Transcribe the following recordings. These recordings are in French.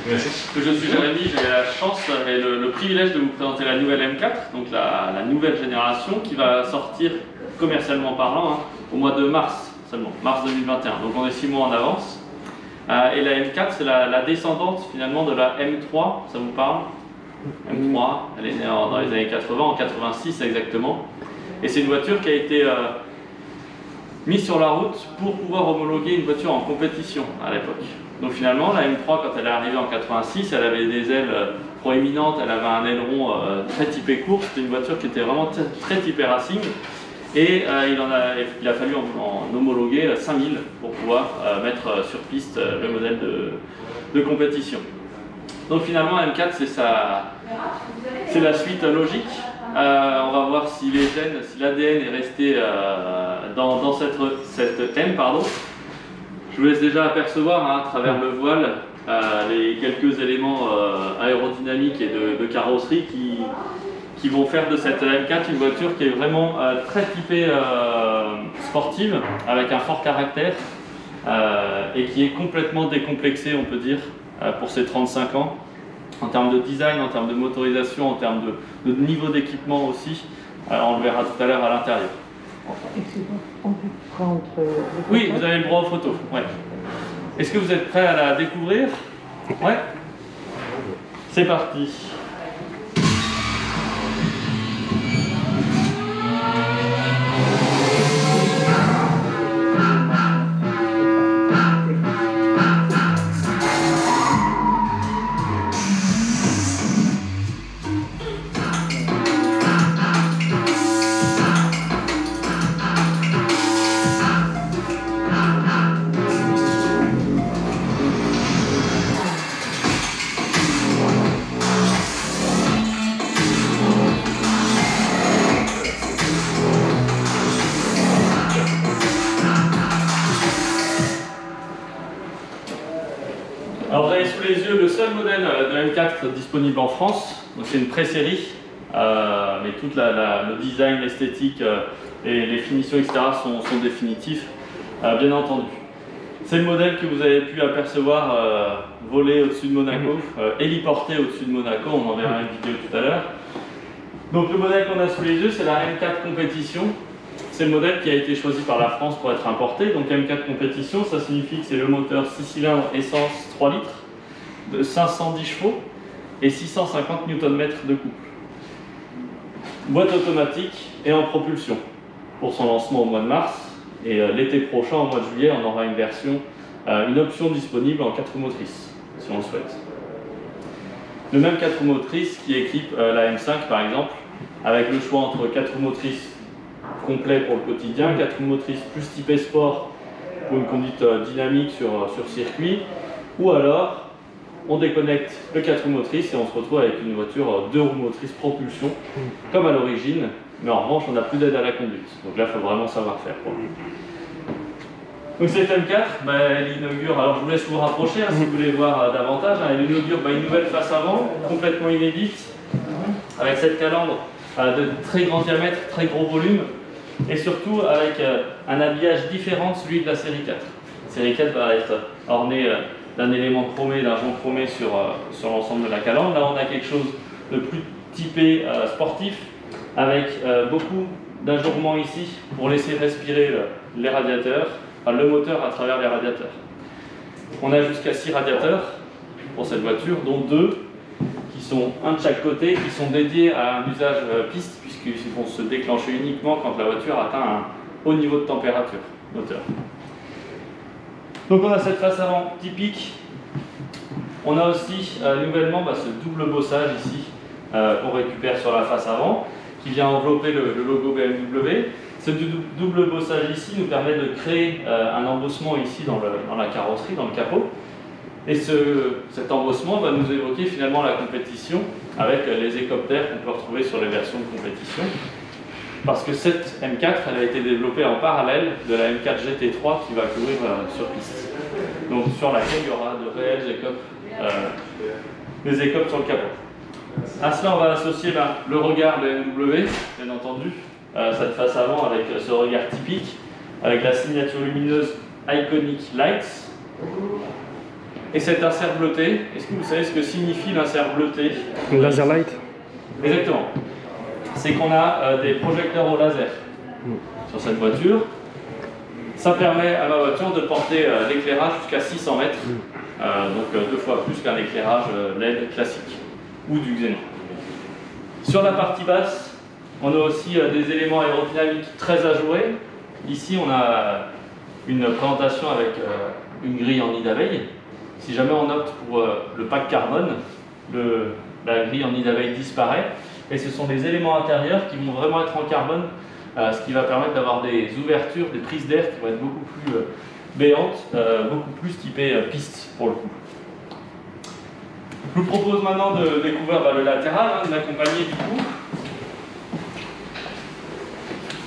Je suis Jérémy, j'ai la chance et le privilège de vous présenter la nouvelle M4, donc la nouvelle génération qui va sortir commercialement parlant au mois de mars seulement, mars 2021. Donc on est 6 mois en avance. Et la M4 c'est la descendante finalement de la M3, ça vous parle? M3, elle est née dans les années 80, en 86 exactement. Et c'est une voiture qui a été mise sur la route pour pouvoir homologuer une voiture en compétition à l'époque. Donc finalement, la M3, quand elle est arrivée en 86, elle avait des ailes proéminentes, elle avait un aileron très typé course, c'était une voiture qui était vraiment très typée racing. Et il a fallu en homologuer 5000 pour pouvoir mettre sur piste le modèle de compétition. Donc finalement, M4, c'est la suite logique. On va voir si les gènes, si l'ADN est resté dans cette M, pardon. Je vous laisse déjà apercevoir à travers le voile les quelques éléments aérodynamiques et de carrosserie qui vont faire de cette M4 une voiture qui est vraiment très typée sportive, avec un fort caractère et qui est complètement décomplexée, on peut dire, pour ses 35 ans. En termes de design, en termes de motorisation, en termes de niveau d'équipement aussi, on le verra tout à l'heure à l'intérieur. Excusez-moi, on peut prendre Oui, vous avez le droit aux photos. Ouais. Est-ce que vous êtes prêts à la découvrir? Ouais. C'est parti. Alors vous avez sous les yeux le seul modèle de M4 disponible en France, donc c'est une pré-série, mais tout le design, l'esthétique et les finitions etc. sont définitifs, bien entendu. C'est le modèle que vous avez pu apercevoir voler au-dessus de Monaco, héliporté au-dessus de Monaco, on en verra une vidéo tout à l'heure. Donc le modèle qu'on a sous les yeux c'est la M4 Compétition. C'est le modèle qui a été choisi par la France pour être importé. Donc M4 Compétition, ça signifie que c'est le moteur 6 cylindres essence 3 litres de 510 chevaux et 650 Nm de couple. Boîte automatique et en propulsion pour son lancement au mois de mars. Et l'été prochain, au mois de juillet, on aura une option disponible en 4 roues motrices, si on le souhaite. Le même 4 roues motrices qui équipe la M5 par exemple, avec le choix entre 4 roues motrices complet pour le quotidien, 4 roues motrices plus typé sport pour une conduite dynamique sur circuit, ou alors on déconnecte le 4 roues motrices et on se retrouve avec une voiture 2 roues motrices propulsion comme à l'origine, mais en revanche on n'a plus d'aide à la conduite, donc là il faut vraiment savoir faire pour lui. Donc cette M4, elle inaugure, alors je vous laisse vous rapprocher si vous voulez voir davantage, elle inaugure une nouvelle face avant, complètement inédite, avec cette calandre de très grand diamètre, très gros volume, et surtout avec un habillage différent de celui de la série 4. La série 4 va être ornée d'un élément chromé, d'un jonc chromé sur l'ensemble de la calandre. Là on a quelque chose de plus typé sportif, avec beaucoup d'ajournements ici pour laisser respirer les radiateurs, le moteur à travers les radiateurs. On a jusqu'à 6 radiateurs pour cette voiture, dont 2 qui sont un de chaque côté, qui sont dédiés à un usage piste, puisqu'ils vont se déclencher uniquement quand la voiture atteint un haut niveau de température moteur. Donc on a cette face avant typique. On a aussi nouvellement ce double bossage ici qu'on récupère sur la face avant, qui vient envelopper le logo BMW. Ce double bossage ici nous permet de créer un embossement ici dans la carrosserie, dans le capot. Et cet embossement va nous évoquer finalement la compétition avec les hélicoptères qu'on peut retrouver sur les versions de compétition. Parce que cette M4 elle a été développée en parallèle de la M4 GT3 qui va courir sur piste. Donc sur laquelle il y aura de réels des écopes sur le capot. À cela on va associer le regard de BMW, bien entendu, cette face avant avec ce regard typique, avec la signature lumineuse Iconic Lights. Et cet insert bleuté, est-ce que vous savez ce que signifie l'insert bleuté? Laser light. Exactement. C'est qu'on a des projecteurs au laser sur cette voiture. Ça permet à ma voiture de porter l'éclairage jusqu'à 600 mètres, donc 2 fois plus qu'un éclairage LED classique ou du xénon. Sur la partie basse, on a aussi des éléments aérodynamiques très ajourés. Ici, on a une présentation avec une grille en nid d'abeille. Si jamais on opte pour le pack carbone, la grille en nid d'abeille disparaît. Et ce sont des éléments intérieurs qui vont vraiment être en carbone, ce qui va permettre d'avoir des ouvertures, des prises d'air qui vont être beaucoup plus béantes, beaucoup plus typées piste pour le coup. Je vous propose maintenant de découvrir le latéral, de m'accompagner du coup.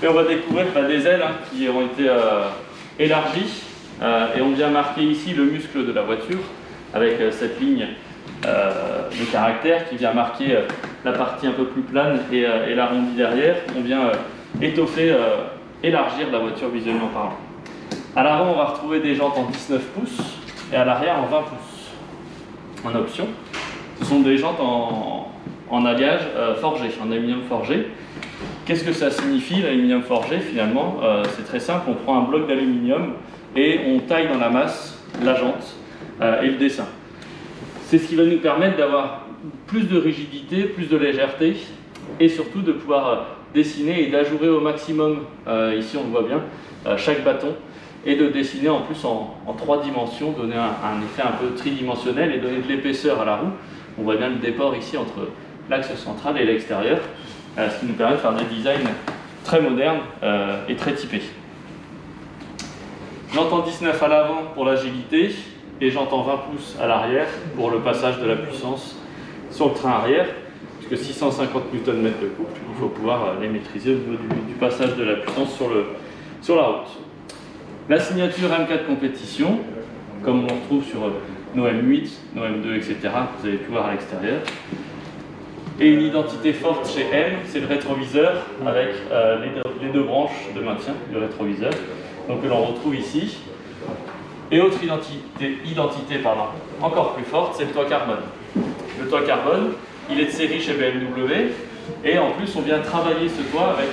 Et on va découvrir des ailes qui ont été élargies. Et on vient marquer ici le muscle de la voiture avec cette ligne de caractère qui vient marquer la partie un peu plus plane et l'arrondi derrière. On vient étoffer, élargir la voiture visuellement parlant. À l'avant, on va retrouver des jantes en 19 pouces et à l'arrière en 20 pouces. En option, ce sont des jantes en alliage forgé, en aluminium forgé. Qu'est-ce que ça signifie l'aluminium forgé finalement? C'est très simple, on prend un bloc d'aluminium et on taille dans la masse la jante et le dessin. C'est ce qui va nous permettre d'avoir plus de rigidité, plus de légèreté et surtout de pouvoir dessiner et d'ajourer au maximum, ici on le voit bien, chaque bâton et de dessiner en plus en 3 dimensions, donner un effet un peu tridimensionnel et donner de l'épaisseur à la roue. On voit bien le déport ici entre l'axe central et l'extérieur, ce qui nous permet de faire des designs très modernes et très typés. J'entends 19 à l'avant pour l'agilité et j'entends 20 pouces à l'arrière pour le passage de la puissance sur le train arrière, puisque 650 Nm de couple, il faut pouvoir les maîtriser au niveau du passage de la puissance sur la route. La signature M4 compétition, comme on retrouve sur nos M8, nos M2, etc., vous avez pu voir à l'extérieur. Et une identité forte chez M, c'est le rétroviseur avec les deux branches de maintien du rétroviseur, donc que l'on retrouve ici. Et autre identité encore plus forte, c'est le toit carbone. Le toit carbone, il est de série chez BMW, et en plus on vient travailler ce toit avec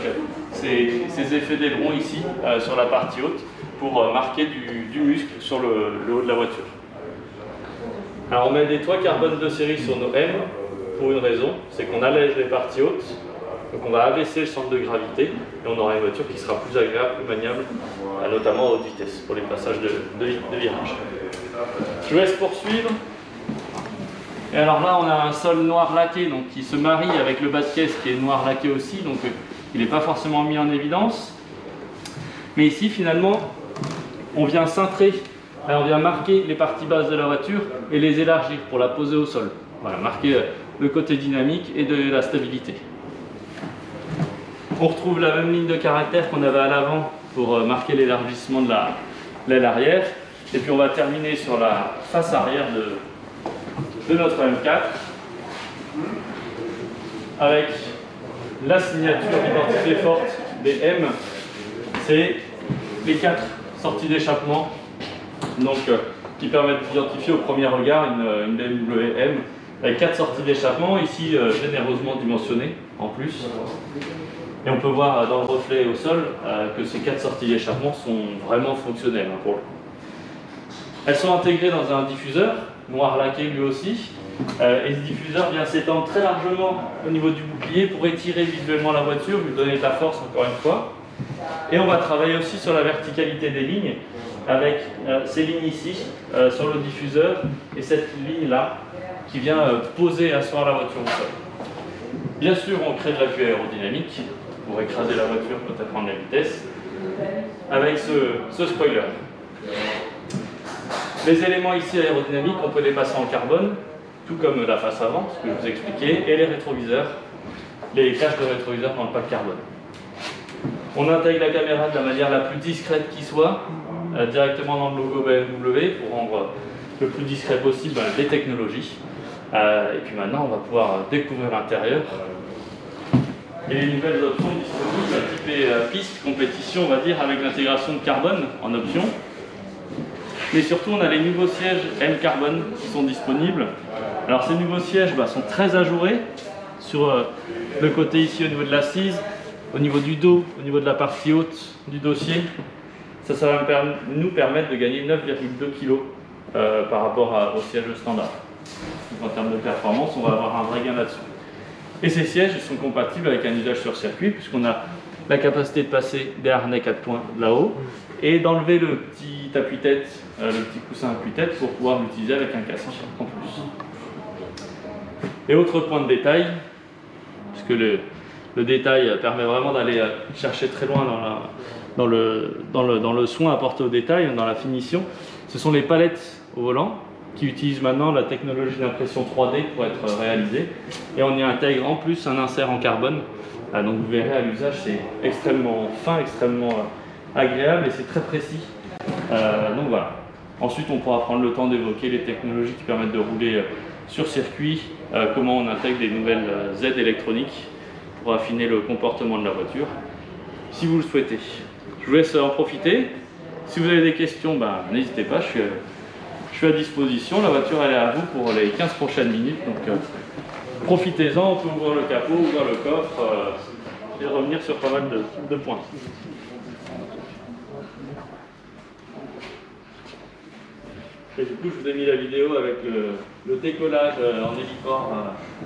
ces effets d'aileron ici sur la partie haute pour marquer du muscle sur le haut de la voiture. Alors on met des toits carbone de série sur nos M pour une raison, c'est qu'on allège les parties hautes, donc on va abaisser le centre de gravité et on aura une voiture qui sera plus agréable, plus maniable, notamment à haute vitesse pour les passages de virage. Je vous laisse poursuivre. Et alors là on a un sol noir laqué donc, qui se marie avec le bas de caisse qui est noir laqué aussi, donc il n'est pas forcément mis en évidence. Mais ici finalement on vient cintrer, on vient marquer les parties basses de la voiture et les élargir pour la poser au sol. Voilà, marquer le côté dynamique et de la stabilité. On retrouve la même ligne de caractère qu'on avait à l'avant pour marquer l'élargissement de l'aile arrière. Et puis on va terminer sur la face arrière de notre M4 avec la signature d'identité forte des M. C'est les 4 sorties d'échappement qui permettent d'identifier au premier regard une BMW M avec 4 sorties d'échappement, ici généreusement dimensionnées en plus. Et on peut voir dans le reflet au sol que ces 4 sorties d'échappement sont vraiment fonctionnelles pour le coup. Elles sont intégrées dans un diffuseur, noir laqué lui aussi, et ce diffuseur vient s'étendre très largement au niveau du bouclier pour étirer visuellement la voiture, lui donner de la force encore une fois. Et on va travailler aussi sur la verticalité des lignes, avec ces lignes ici sur le diffuseur, et cette ligne là qui vient poser, asseoir la voiture au sol. Bien sûr, on crée de l'appui aérodynamique pour écraser la voiture quand elle prend de la vitesse, avec ce spoiler. Les éléments ici aérodynamiques, on peut les passer en carbone, tout comme la face avant, ce que je vous expliquais, et les rétroviseurs, les caches de rétroviseurs dans le pack carbone. On intègre la caméra de la manière la plus discrète qui soit, directement dans le logo BMW pour rendre le plus discret possible les technologies. Et puis maintenant, on va pouvoir découvrir l'intérieur et les nouvelles options disponibles, typées piste, compétition, on va dire, avec l'intégration de carbone en option. Mais surtout, on a les nouveaux sièges M-Carbon qui sont disponibles. Alors ces nouveaux sièges sont très ajourés sur le côté ici au niveau de l'assise, au niveau du dos, au niveau de la partie haute du dossier. Ça va nous permettre de gagner 9,2 kg par rapport au siège standard. Donc en termes de performance, on va avoir un vrai gain là-dessus. Et ces sièges sont compatibles avec un usage sur circuit, puisqu'on a la capacité de passer des harnais 4 points là-haut et d'enlever le petit appuie-tête, le petit coussin appuie-tête pour pouvoir l'utiliser avec un casque en plus. Et autre point de détail, puisque le détail permet vraiment d'aller chercher très loin dans le soin apporté au détail, dans la finition, ce sont les palettes au volant qui utilisent maintenant la technologie d'impression 3D pour être réalisées. Et on y intègre en plus un insert en carbone. Donc vous verrez à l'usage, c'est extrêmement fin, extrêmement agréable et c'est très précis. Donc voilà. Ensuite, on pourra prendre le temps d'évoquer les technologies qui permettent de rouler sur circuit, comment on intègre des nouvelles aides électroniques pour affiner le comportement de la voiture, si vous le souhaitez. Je vous laisse en profiter. Si vous avez des questions, n'hésitez pas, je suis à disposition. La voiture elle est à vous pour les 15 prochaines minutes. Donc profitez-en, on peut ouvrir le capot, ouvrir le coffre et revenir sur pas mal de points. Et du coup, je vous ai mis la vidéo avec le décollage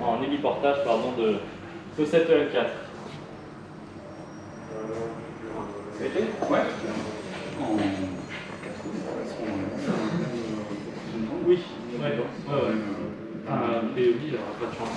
en héliportage de cette EM4. Ouais. Oui, ouais. PEB, il n'aura pas de chance.